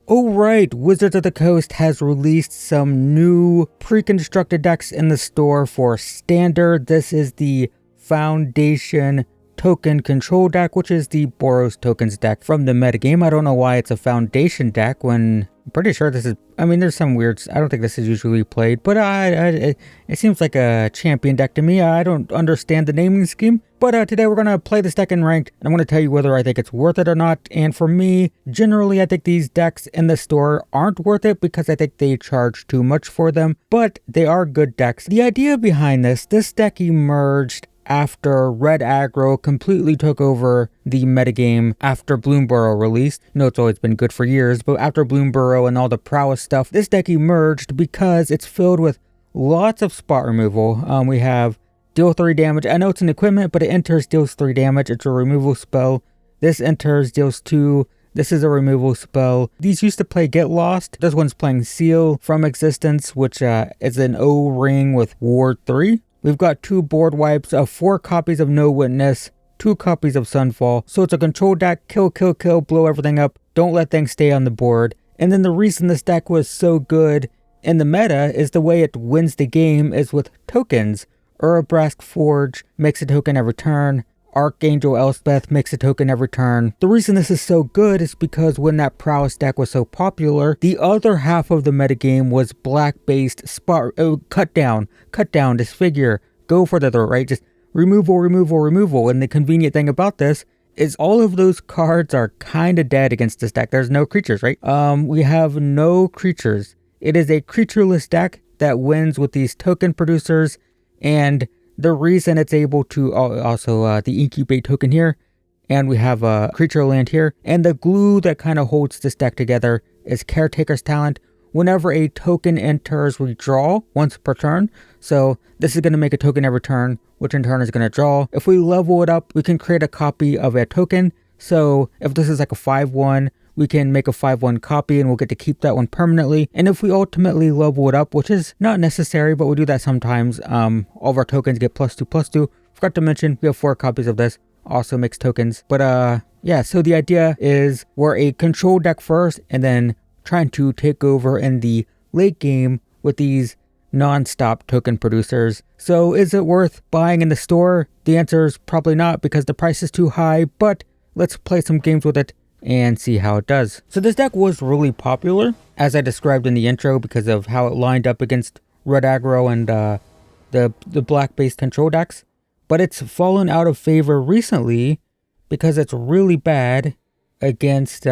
Oh right, Wizards of the Coast has released some new pre-constructed decks in the store for Standard. This is the Foundation Token Control deck, which is the Boros tokens deck from the metagame. I don't know why it's a Foundation deck when I'm pretty sure this is, I mean, there's some weirds. I don't think this is usually played, but it seems like a champion deck to me. I don't understand the naming scheme, but today we're going to play this deck in ranked, and I'm going to tell you whether I think it's worth it or not. And for me, generally, I think these decks in the store aren't worth it because I think they charge too much for them, but they are good decks. The idea behind this deck emerged after Red Aggro completely took over the metagame after Boros released. You know, it's always been good for years, but after Boros and all the prowess stuff, this deck emerged because it's filled with lots of spot removal. We have deal 3 damage. I know it's an equipment, but it enters, deals 3 damage. It's a removal spell. This enters, deals 2. This is a removal spell. These used to play Get Lost. This one's playing Seal from Existence, which is an O-ring with Ward 3. We've got 2 board wipes, 4 copies of No Witness, 2 copies of Sunfall. So it's a control deck, kill, blow everything up, don't let things stay on the board. And then the reason this deck was so good in the meta is the way it wins the game is with tokens. Urabrask Forge makes a token every turn. Archangel Elspeth makes a token every turn. The reason this is so good is because when that prowess deck was so popular, the other half of the metagame was black-based spot, cut down, disfigure, go for the throat, right? Just removal. And the convenient thing about this is all of those cards are kind of dead against this deck. There's no creatures, right? We have no creatures. It is a creatureless deck that wins with these token producers, and the reason it's able to also the incubate token here, and we have a creature land here, and the glue that kind of holds this deck together is Caretaker's Talent. Whenever a token enters, we draw once per turn. So this is going to make a token every turn, which in turn is going to draw. If we level it up, we can create a copy of a token. So if this is like a 5/1, we can make a 5/1 copy and we'll get to keep that one permanently. And if we ultimately level it up, which is not necessary, but we do that sometimes, all of our tokens get +2/+2. Forgot to mention, we have 4 copies of this, also makes tokens. But yeah, so the idea is we're a control deck first and then trying to take over in the late game with these non-stop token producers. So is it worth buying in the store? The answer is probably not because the price is too high, but let's play some games with it and see how it does. So this deck was really popular, as I described in the intro, because of how it lined up against Red Aggro and the black-based control decks. But it's fallen out of favor recently because it's really bad against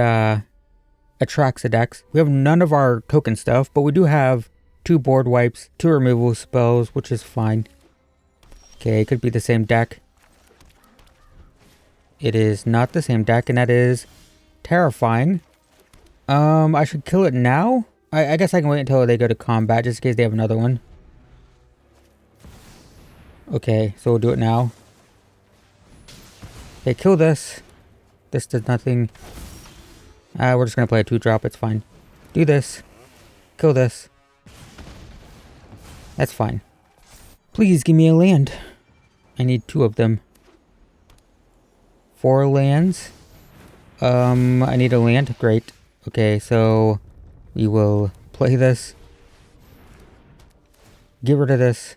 Atraxa decks. We have none of our token stuff, but we do have 2 board wipes, 2 removal spells, which is fine. Okay, it could be the same deck. It is not the same deck, and that is terrifying. I should kill it now? I guess I can wait until they go to combat just in case they have another one. Okay, so we'll do it now. Okay, kill this. This does nothing. We're just gonna play a 2-drop, it's fine. Do this. Kill this. That's fine. Please give me a land. I need 2 of them. 4 lands. I need a land. Great. Okay, so we will play this. Get rid of this.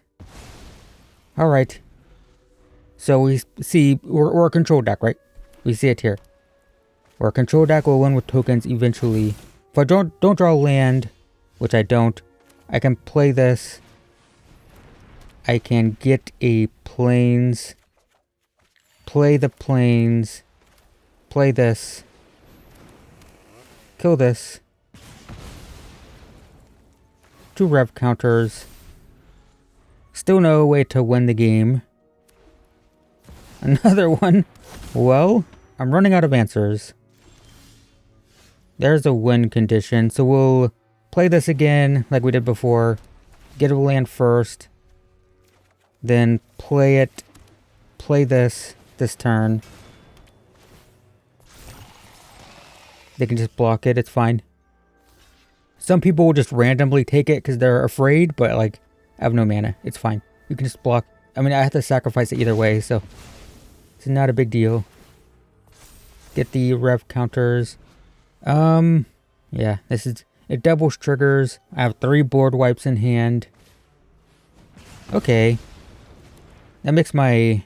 Alright. So we see, we're a control deck, right? We see it here. We're a control deck, will win with tokens eventually. If I don't draw land, which I don't, I can play this. I can get a plains. Play the plains. Play this. Kill this. 2 rev counters. Still no way to win the game. Another one. Well, I'm running out of answers. There's a win condition, so we'll play this again like we did before. Get a land first. Then play it. Play this turn. They can just block it, it's fine. Some people will just randomly take it because they're afraid, but like, I have no mana, it's fine. You can just block. I mean, I have to sacrifice it either way, so it's not a big deal. Get the rev counters. Yeah, it doubles triggers. I have 3 board wipes in hand. Okay. That makes my...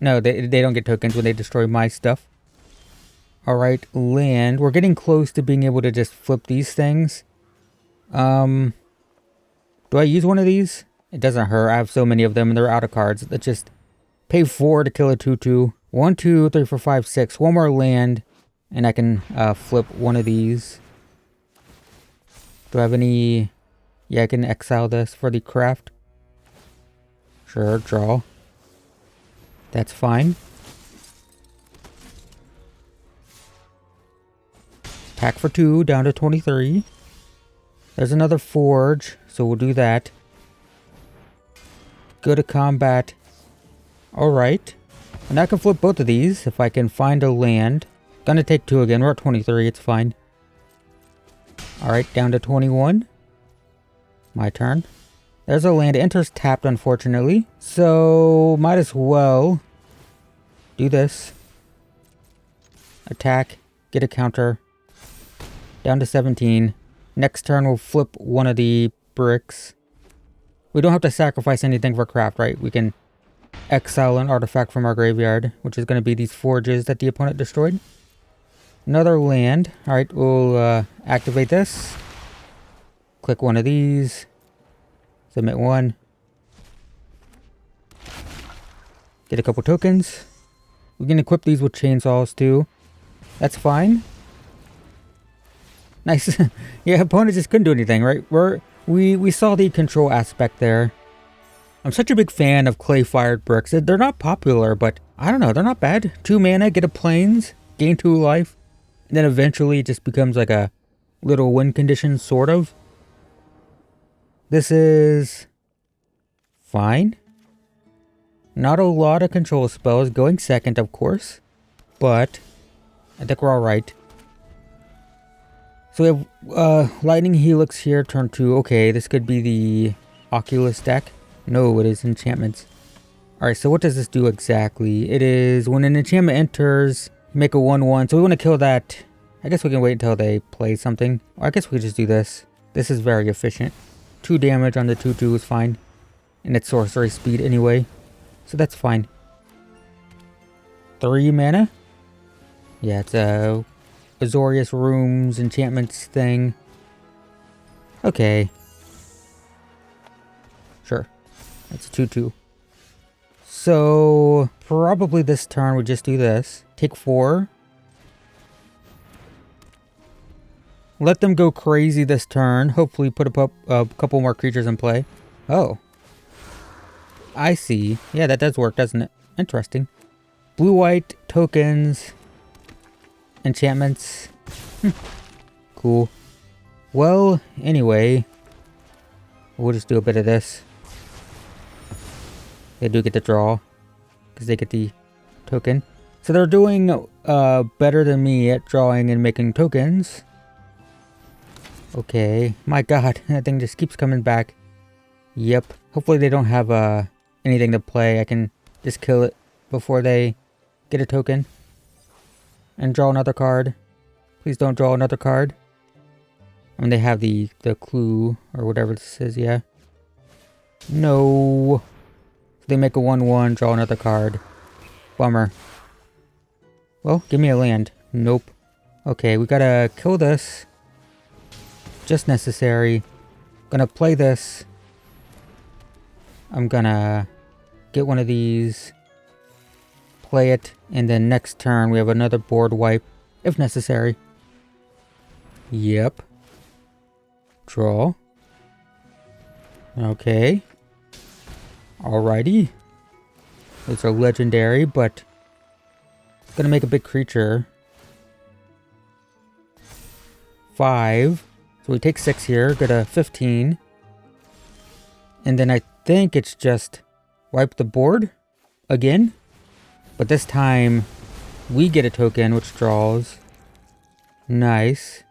No, they don't get tokens when they destroy my stuff. Alright, land. We're getting close to being able to just flip these things. Do I use one of these? It doesn't hurt. I have so many of them and they're out of cards. Let's just pay 4 to kill a 2/2. 1, 2, 3, 4, 5, 6. One more land. And I can flip one of these. Do I have any... Yeah, I can exile this for the craft. Sure, draw. That's fine. Attack for 2, down to 23. There's another forge, so we'll do that. Go to combat. Alright. And I can flip both of these if I can find a land. Gonna take 2 again. We're at 23, it's fine. Alright, down to 21. My turn. There's a land. Enters tapped, unfortunately. So, might as well do this. Attack. Get a counter. Down to 17. Next turn, we'll flip one of the bricks. We don't have to sacrifice anything for craft, right? We can exile an artifact from our graveyard, which is going to be these forges that the opponent destroyed. Another land. Alright, we'll activate this. Click one of these. Submit one. Get a couple tokens. We can equip these with chainsaws too. That's fine. Nice. Yeah, opponent just couldn't do anything, right? We saw the control aspect there. I'm such a big fan of clay-fired bricks. They're not popular, but I don't know. They're not bad. 2 mana, get a plains, gain 2 life. And then eventually it just becomes like a little win condition, sort of. This is fine. Not a lot of control spells. Going second, of course. But I think we're alright. So we have Lightning Helix here, turn 2. Okay, this could be the Oculus deck. No, it is Enchantments. Alright, so what does this do exactly? It is when an enchantment enters, make a 1/1. So we want to kill that. I guess we can wait until they play something. Or I guess we could just do this. This is very efficient. 2 damage on the 2/2 is fine. And it's sorcery speed anyway. So that's fine. 3 mana? Yeah, it's a Azorius rooms, enchantments thing. Okay. Sure. That's a 2/2. So, probably this turn we just do this. Take 4. Let them go crazy this turn. Hopefully put a couple more creatures in play. Oh. I see. Yeah, that does work, doesn't it? Interesting. Blue-white tokens. Enchantments. Cool. Well, anyway. We'll just do a bit of this. They do get the draw. Because they get the token. So they're doing better than me at drawing and making tokens. Okay. My god, that thing just keeps coming back. Yep. Hopefully they don't have anything to play. I can just kill it before they get a token. And draw another card. Please don't draw another card. I mean, they have the clue or whatever this is, yeah. No. They make a 1/1, draw another card. Bummer. Well, give me a land. Nope. Okay, we gotta kill this. Just necessary. Gonna play this. I'm gonna get one of these. Play it. And then next turn we have another board wipe. If necessary. Yep. Draw. Okay. Alrighty. Those are legendary, but gonna make a big creature. 5. So we take 6 here, go to 15. And then I think it's just wipe the board again. But this time we get a token which draws. Nice.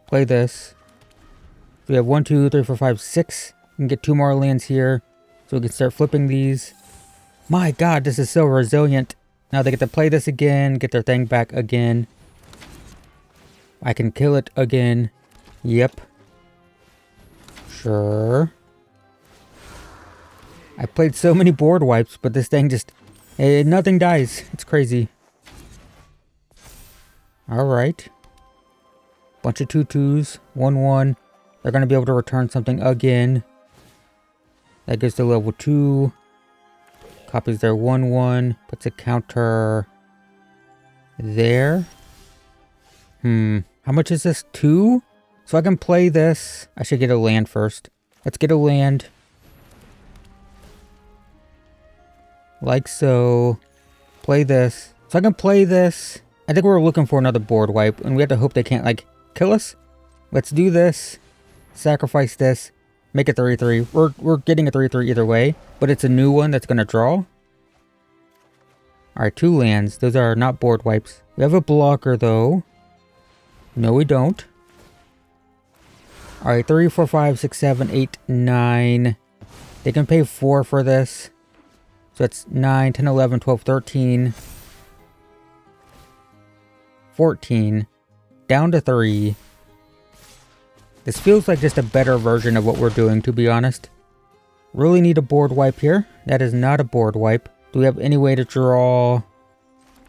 Play this. We have 1, 2, 3, 4, 5, 6. We can get 2 more lands here. So we can start flipping these. My god, this is so resilient. Now they get to play this again, get their thing back again. I can kill it again. Yep. Sure. I played so many board wipes, but this thing just... nothing dies. It's crazy. Alright. Bunch of 2/2s. 1/1. They're going to be able to return something again. That goes to level 2. Copies their 1/1. Puts a counter... there. How much is this? 2? So I can play this. I should get a land first. Let's get a land. Like so. Play this. So I can play this. I think we're looking for another board wipe. And we have to hope they can't, like, kill us. Let's do this. Sacrifice this. Make it 3/3. We're getting a 3/3 either way. But it's a new one that's going to draw. Alright, 2 lands. Those are not board wipes. We have a blocker, though. No, we don't. Alright, 3, 4, 5, 6, 7, 8, 9. They can pay 4 for this. So it's 9, 10, 11, 12, 13. 14. Down to 3. This feels like just a better version of what we're doing, to be honest. Really need a board wipe here. That is not a board wipe. Do we have any way to draw?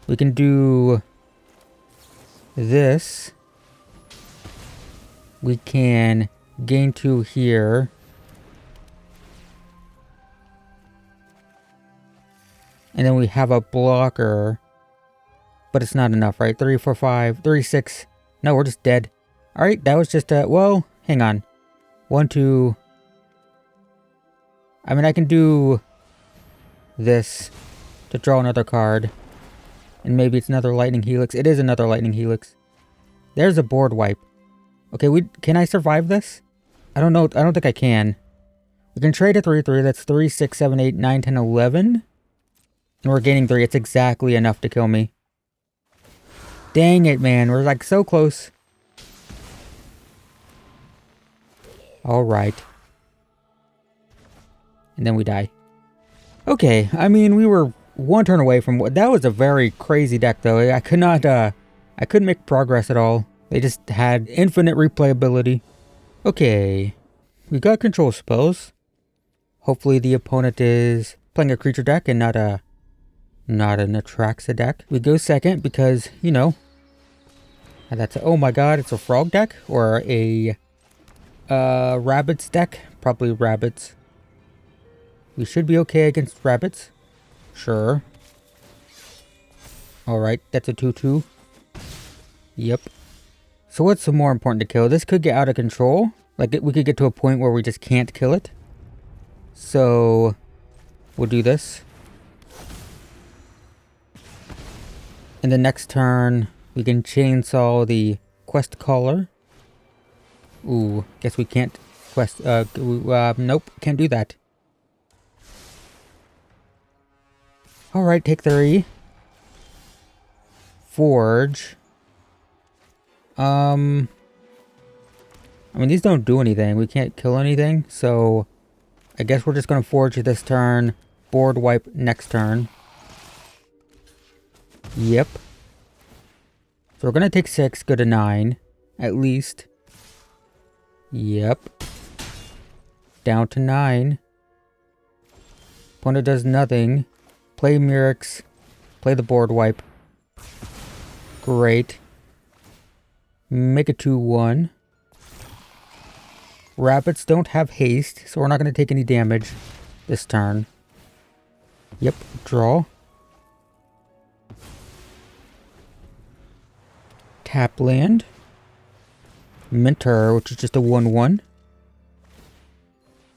We can do this. We can gain 2 here. And then we have a blocker. But it's not enough, right? 3, 4, 5, 3, 6. No, we're just dead. Alright, that was just a... well, hang on. 1, 2... I mean, I can do this to draw another card. And maybe it's another lightning helix. It is another lightning helix. There's a board wipe. Okay, can I survive this? I don't know. I don't think I can. We can trade a 3/3. That's 3, 6, 7, 8, 9, 10, 11. And we're gaining 3. It's exactly enough to kill me. Dang it, man. We're like so close. Alright. And then we die. Okay, I mean, we were 1 turn away from... that was a very crazy deck, though. I could not, I couldn't make progress at all. They just had infinite replayability. Okay. We got control spells. Hopefully the opponent is playing a creature deck and not an Atraxa deck. We go second because, you know... that's oh my god, it's a frog deck? Or a... rabbits deck? Probably rabbits. We should be okay against rabbits. Sure. Alright, that's a 2/2. Yep. So what's more important to kill? This could get out of control. Like, we could get to a point where we just can't kill it. So, we'll do this. In the next turn, we can chainsaw the quest caller. Ooh, guess we can't quest... nope, can't do that. Alright, take 3. Forge. I mean, these don't do anything. We can't kill anything, so... I guess we're just gonna forge this turn. Board wipe next turn. Yep. So we're gonna take 6, go to 9. At least. Yep. Down to 9. Opponent does nothing. Play Mirrex. Play the board wipe. Great. Make a 2/1. Rabbits don't have haste, so we're not going to take any damage this turn. Yep, draw. Tap land. Mentor, which is just a 1/1.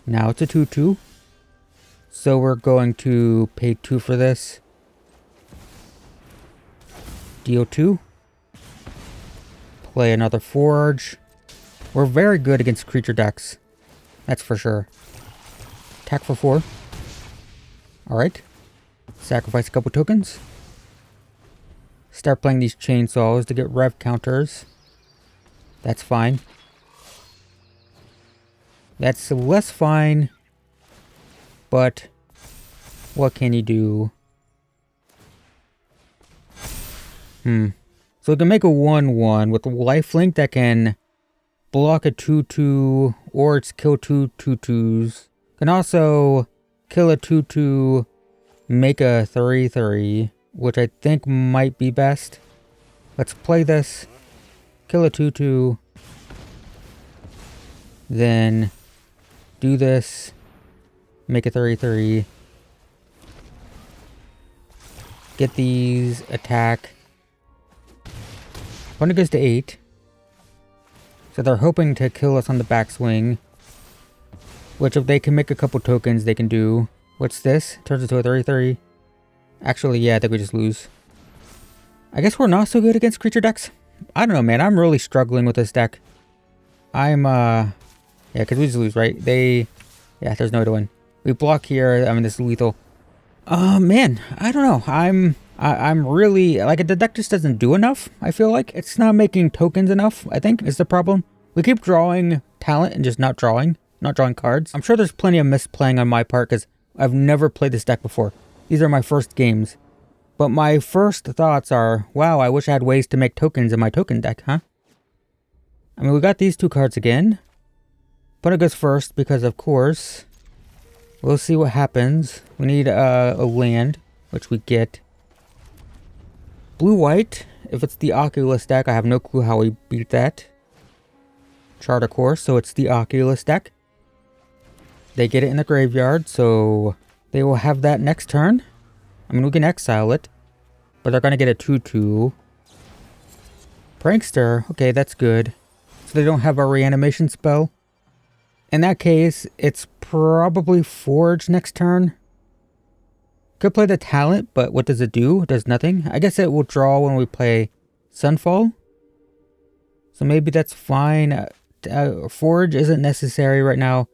Now it's a 2/2. So we're going to pay 2 for this. Deal 2. Play another Forge. We're very good against creature decks. That's for sure. Attack for 4. Alright. Sacrifice a couple tokens. Start playing these chainsaws to get rev counters. That's fine. That's less fine. But what can you do? So we can make a 1/1 with lifelink that can block a 2/2 or it's kill 2/2/2s. Can also kill a 2/2, make a 3/3, which I think might be best. Let's play this. Kill a 2/2. Then do this. Make a 3/3. Get these. Attack. Opponent goes to 8. So they're hoping to kill us on the backswing. Which if they can make a couple tokens, they can do. What's this? Turns into a 3/3. Actually, yeah, I think we just lose. I guess we're not so good against creature decks. I don't know, man. I'm really struggling with this deck. Yeah, because we just lose, right? Yeah, there's no way to win. We block here. I mean, this is lethal. Man, I don't know. I'm really, like, the deck just doesn't do enough, I feel like. It's not making tokens enough, I think, is the problem. We keep drawing talent and just not drawing cards. I'm sure there's plenty of misplaying on my part because I've never played this deck before. These are my first games. But my first thoughts are, wow, I wish I had ways to make tokens in my token deck, huh? I mean, we got these 2 cards again. Opponent goes first because, of course, we'll see what happens. We need a land, which we get. Blue-white. If it's the Oculus deck, I have no clue how we beat that. Chart, of course, so it's the Oculus deck. They get it in the graveyard, so they will have that next turn. I mean, we can exile it, but they're going to get a 2/2. Prankster, okay, that's good. So they don't have a reanimation spell. In that case, it's probably Forge next turn. Could play the talent, but what does it do? It does nothing. I guess it will draw when we play Sunfall. So maybe that's fine. Forge isn't necessary right now.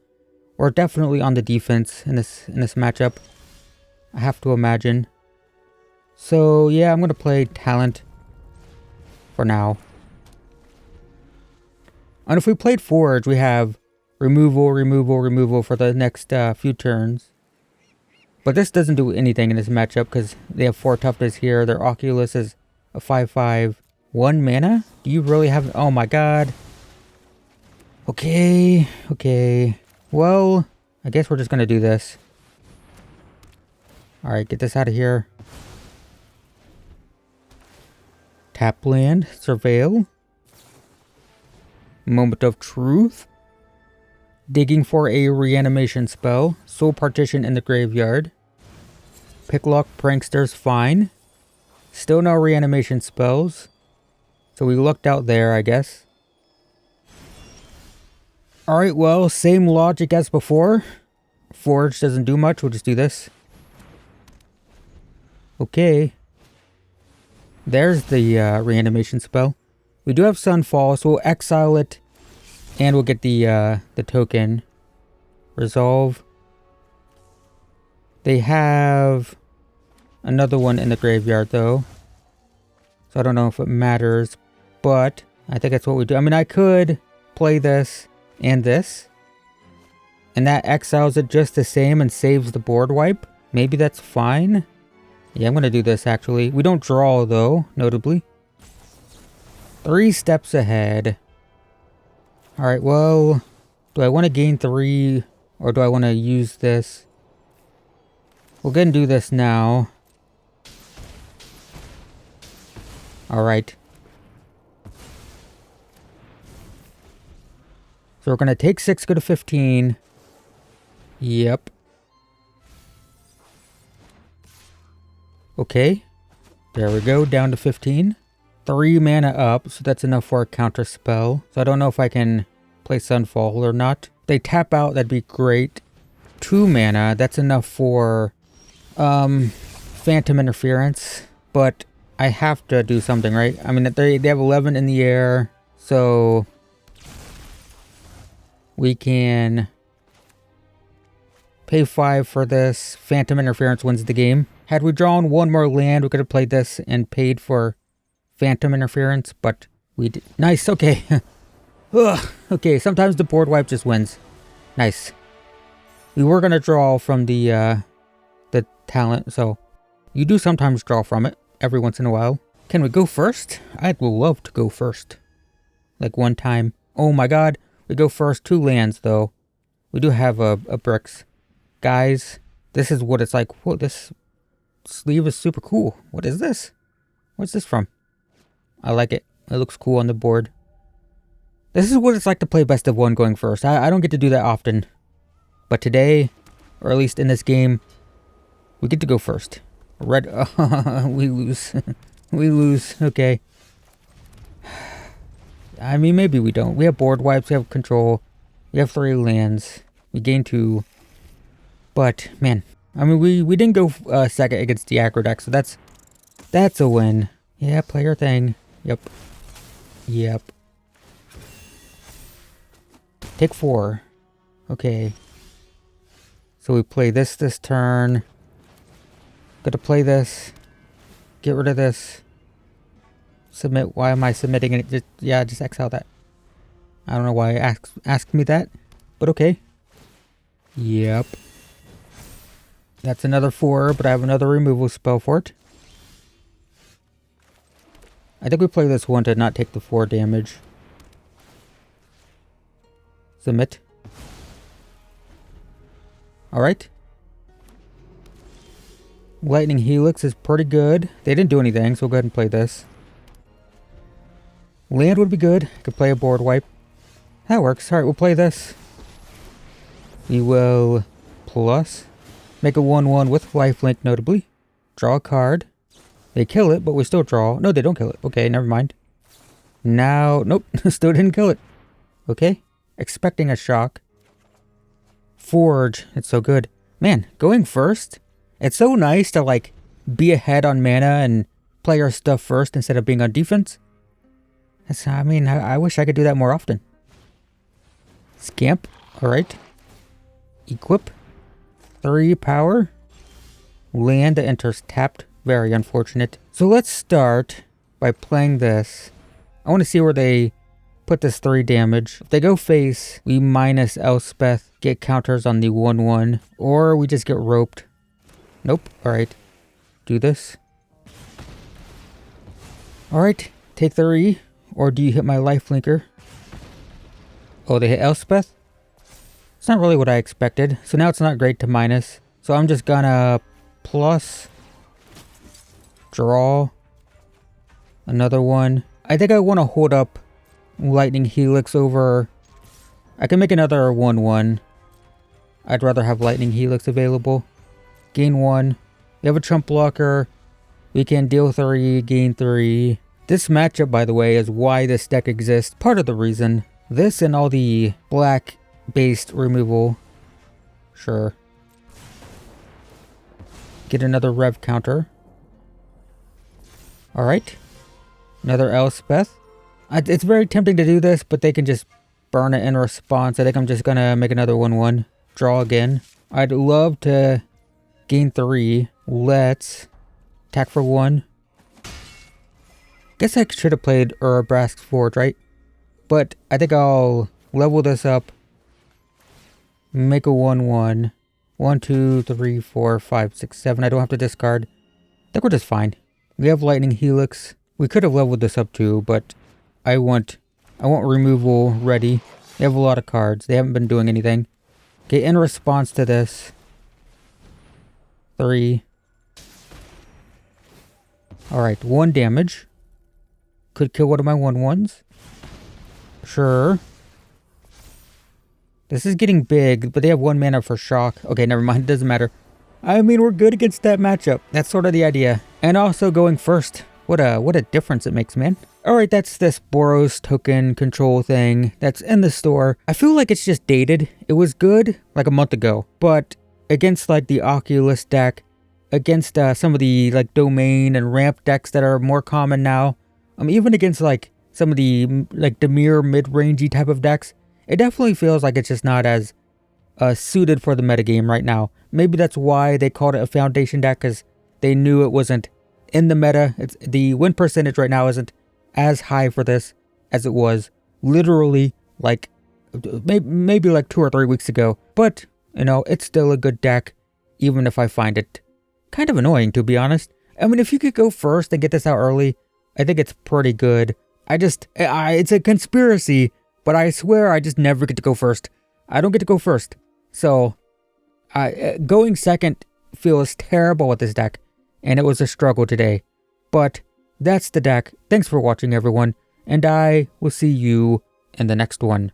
We're definitely on the defense in this matchup. I have to imagine. So yeah, I'm going to play talent for now. And if we played Forge, we have removal for the next few turns. But this doesn't do anything in this matchup because they have 4 toughness here. Their Oculus is a 5/5. 1 mana? Do you really have... Oh my god. Okay. Well, I guess we're just going to do this. Alright, get this out of here. Tap land. Surveil. Moment of Truth. Digging for a reanimation spell. Soul Partition in the graveyard. Picklock Prankster's fine. Still no reanimation spells. So we lucked out there, I guess. Alright, well, same logic as before. Forge doesn't do much, we'll just do this. Okay. There's the reanimation spell. We do have Sunfall, so we'll exile it. And we'll get the token. Resolve. They have another one in the graveyard, though. So I don't know if it matters. But I think that's what we do. I mean, I could play this and this. And that exiles it just the same and saves the board wipe. Maybe that's fine. Yeah, I'm going to do this, actually. We don't draw, though, notably. 3 steps ahead. Alright, well, do I want to gain 3 or do I want to use this? We'll go ahead and do this now. Alright. So we're going to take 6, go to 15. Yep. Okay. There we go, down to 15. 3 mana up, so that's enough for a counter spell. So I don't know if I can play Sunfall or not. If they tap out, that'd be great. 2 mana, that's enough for Phantom Interference. But I have to do something, right? I mean, they have 11 in the air, so we can pay 5 for this. Phantom Interference wins the game. Had we drawn 1 more land, we could have played this and paid for Phantom Interference, but we did. Nice, okay. Ugh, okay, sometimes the board wipe just wins. Nice. We were going to draw from the talent, so you do sometimes draw from it every once in a while. Can we go first? I'd love to go first. Like one time. Oh my god. We go first. 2 lands though. We do have a bricks. Guys, this is what it's like. Whoa, this sleeve is super cool. What is this? What's this from? I like it. It looks cool on the board. This is what it's like to play best of 1 going first. I don't get to do that often. But today, or at least in this game, we get to go first. Red, we lose. We lose, okay. I mean, maybe we don't. We have board wipes, we have control. We have 3 lands. We gain 2. But, man, I mean, we didn't go second against the aggro deck, so that's a win. Yeah, play your thing. Yep. Yep. Take 4. Okay. So we play this turn. Gotta play this. Get rid of this. Submit. Why am I submitting it? Just exile that. I don't know why it asked me that, but okay. Yep. That's another 4, but I have another removal spell for it. I think we play this one to not take the 4 damage. Submit. Alright. Lightning Helix is pretty good. They didn't do anything, so we'll go ahead and play this. Land would be good. Could play a board wipe. That works. Alright, we'll play this. We will plus. Make a 1/1 with lifelink, notably. Draw a card. They kill it, but we still draw. No, they don't kill it. Okay, never mind. Now, nope. Still didn't kill it. Okay. Expecting a shock. Forge. It's so good. Man, going first. It's so nice to, like, be ahead on mana and play our stuff first instead of being on defense. I mean, I wish I could do that more often. Scamp. Alright. Equip. 3 power. Land that enters tapped. Very unfortunate. So let's start by playing this. I want to see where they put this 3 damage. If they go face, we minus Elspeth, get counters on the 1/1, or we just get roped. Nope. Alright. Do this. Alright. Take 3. Or do you hit my lifelinker? Oh, they hit Elspeth? It's not really what I expected. So now it's not great to minus. So I'm just gonna plus. Draw. Another one. I think I want to hold up Lightning Helix over. I can make another 1/1. I'd rather have Lightning Helix available. Gain 1. We have a chump blocker. We can deal 3, gain 3. This matchup, by the way, is why this deck exists. Part of the reason. This and all the black-based removal. Sure. Get another rev counter. Alright. Another Elspeth. It's very tempting to do this, but they can just burn it in response. I think I'm just gonna make another 1/1. Draw again. I'd love to gain 3. Let's attack for 1. Guess I should have played Urabrask's Forge, right? But I think I'll level this up. Make a 1/1. 1, 2, 3, 4, 5, 6, 7. I don't have to discard. I think we're just fine. We have Lightning Helix. We could have leveled this up too, but I want removal ready. They have a lot of cards. They haven't been doing anything. Okay, in response to this. 3. Alright, 1 damage. Could kill one of my 1/1s. Sure. This is getting big, but they have 1 mana for shock. Okay, never mind. It doesn't matter. I mean, we're good against that matchup. That's sort of the idea. And also going first. What a difference it makes, man. Alright, that's this Boros token control thing that's in the store. I feel like it's just dated. It was good like a month ago, but against like the Oculus deck, against some of the like domain and ramp decks that are more common now, even against like some of the like Demir mid-rangey type of decks, it definitely feels like it's just not as suited for the metagame right now. Maybe that's why they called it a foundation deck, because they knew it wasn't in the meta. The win percentage right now isn't as high for this as it was literally like maybe like 2 or 3 weeks ago. But, you know, it's still a good deck, even if I find it kind of annoying, to be honest. I mean, if you could go first and get this out early, I think it's pretty good. It's a conspiracy, but I swear I just never get to go first. I don't get to go first. So, going second feels terrible with this deck, and it was a struggle today. But that's the deck. Thanks for watching, everyone, and I will see you in the next one.